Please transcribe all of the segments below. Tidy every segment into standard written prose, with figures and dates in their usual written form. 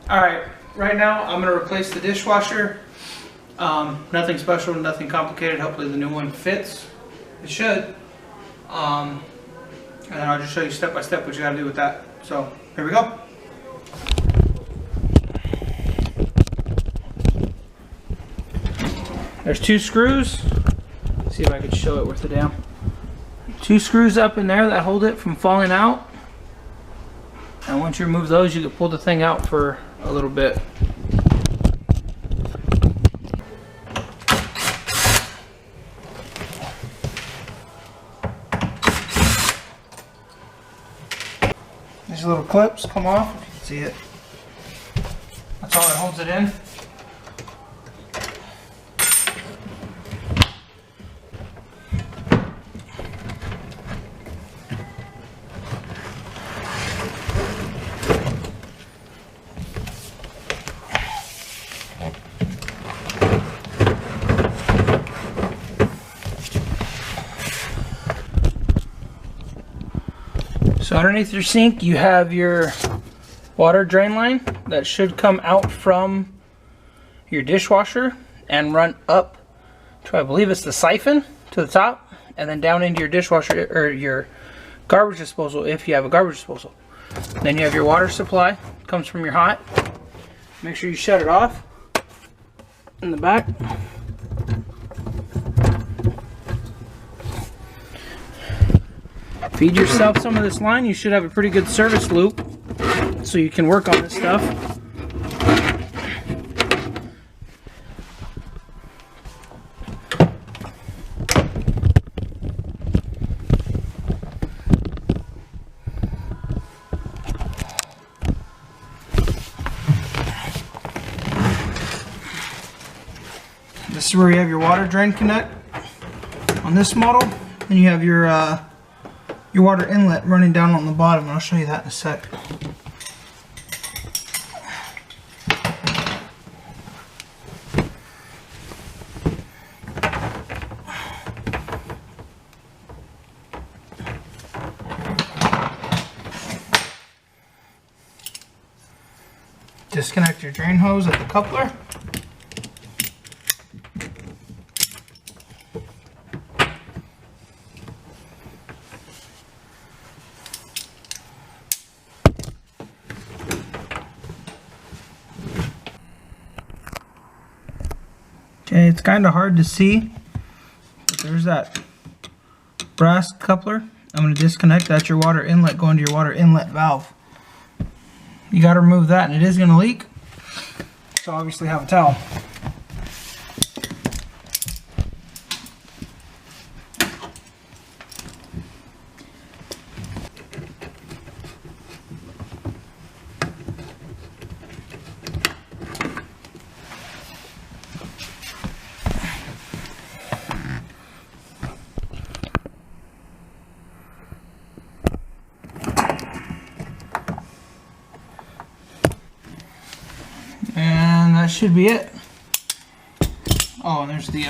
Alright, right now I'm going to replace the dishwasher. Nothing special, nothing complicated. Hopefully the new one fits. It should. And then I'll just show you step by step what you gotta do with that. So, here we go. There's 2 screws. Let's see if I can show it worth a damn. 2 screws up in there that hold it from falling out. And once you remove those, you can pull the thing out for a little bit. These little clips come off, if you can see it. That's all that holds it in. So underneath your sink you have your water drain line that should come out from your dishwasher and run up to, I believe it's the siphon to the top, and then down into your dishwasher or your garbage disposal if you have a garbage disposal. Then you have your water supply, comes from your hot. Make sure you shut it off in the back. Feed yourself some of this line. You should have a pretty good service loop so you can work on this stuff. This is where you have your water drain connect on this model, and you have your water inlet running down on the bottom, and I'll show you that in a sec. Disconnect your drain hose at the coupler. Okay, it's kind of hard to see, but there's that brass coupler. I'm going to disconnect. That's your water inlet going to your water inlet valve. You got to remove that, and it is going to leak, so obviously have a towel. And that should be it. Oh, and there's the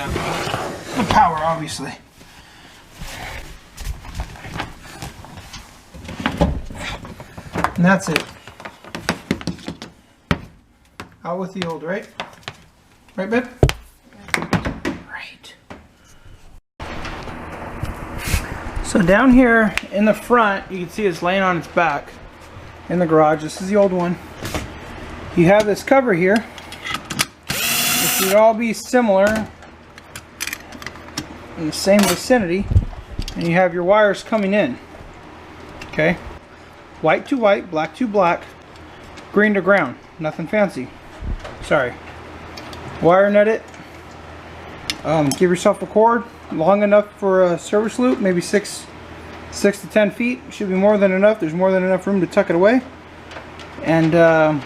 power, obviously. And that's it. Out with the old, right? Right, babe? Right. So down here in the front, you can see it's laying on its back in the garage. This is the old one. You have this cover here. It should all be similar in the same vicinity, and you have your wires coming in. Okay, white to white, black to black, green to ground. Nothing fancy. Sorry. Wire net it. Give yourself a cord long enough for a service loop, maybe 6 to 10 feet. Should be more than enough. There's more than enough room to tuck it away. And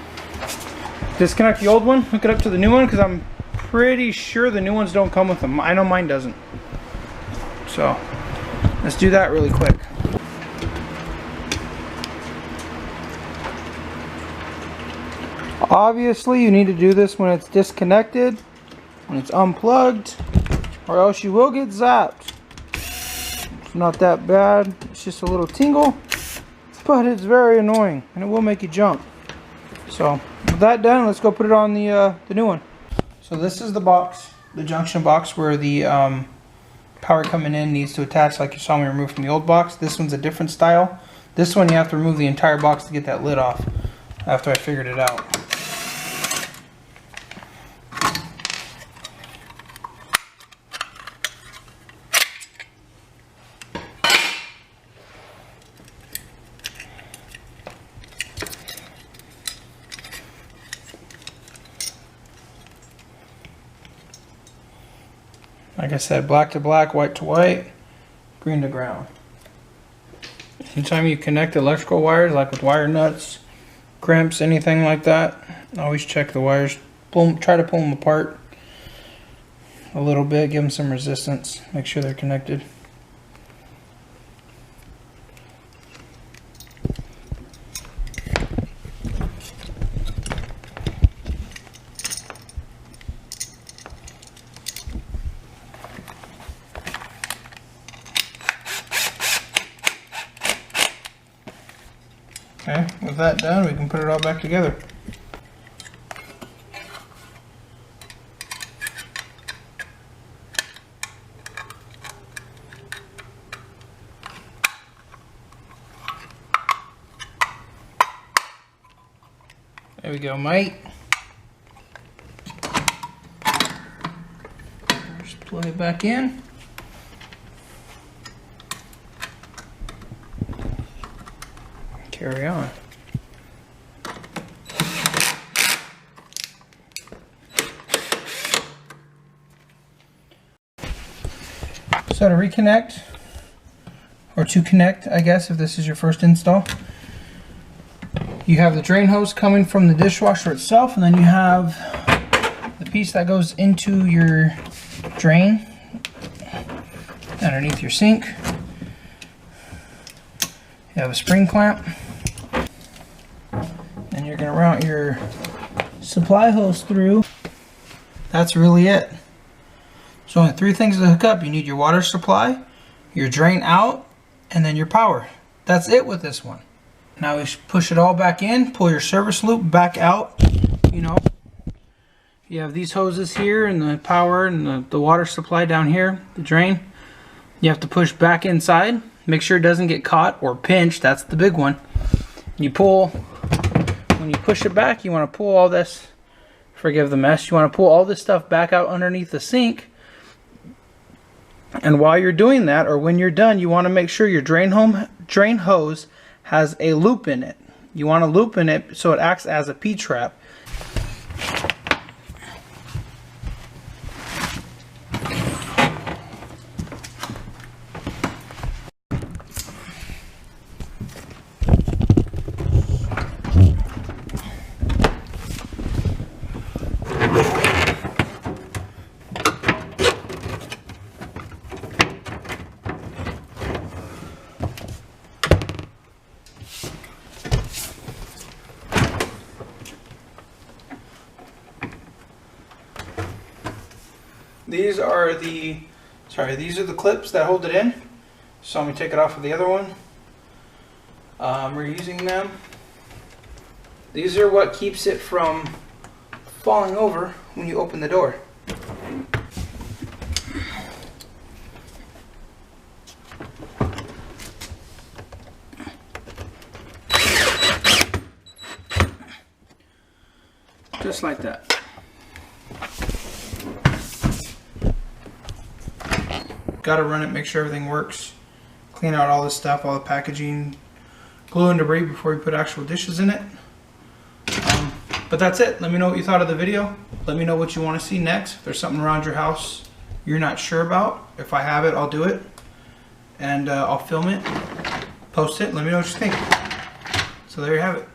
disconnect the old one, hook it up to the new one, because I'm pretty sure the new ones don't come with them. I know mine doesn't. So let's do that really quick. Obviously you need to do this when it's disconnected, when it's unplugged, or else you will get zapped. It's not that bad, it's just a little tingle, but it's very annoying and it will make you jump. So with that done, let's go put it on the new one. So this is the box, the junction box where the power coming in needs to attach, like you saw me remove from the old box. This one's a different style. This one you have to remove the entire box to get that lid off after I figured it out. Like I said, black to black, white to white, green to ground. Anytime you connect electrical wires, like with wire nuts, crimps, anything like that, always check the wires. Try to pull them apart a little bit, give them some resistance, make sure they're connected. Okay, with that done, we can put it all back together. There we go, mate. Just plug it back in. Carry on. So to reconnect, or to connect, I guess, if this is your first install, you have the drain hose coming from the dishwasher itself, and then you have the piece that goes into your drain underneath your sink. You have a spring clamp. And you're going to route your supply hose through. That's really it. So only three things to hook up. You need your water supply, your drain out, and then your power. That's it with this one. Now we push it all back in, pull your service loop back out. You know, you have these hoses here and the power and the water supply down here, the drain. You have to push back inside. Make sure it doesn't get caught or pinched. That's the big one. You pull. When you push it back, you want to pull all this, forgive the mess, you want to pull all this stuff back out underneath the sink. And while you're doing that, or when you're done, you want to make sure your drain hose has a loop in it. You want a loop in it so it acts as a P-trap. These are the clips that hold it in. So I'm going to take it off of the other one. We're using them. These are what keeps it from falling over when you open the door. Just like that. Got to run it, make sure everything works. Clean out all this stuff, all the packaging, glue and debris before you put actual dishes in it. But that's it. Let me know what you thought of the video. Let me know what you want to see next. If there's something around your house you're not sure about, if I have it, I'll do it. And I'll film it, post it, let me know what you think. So there you have it.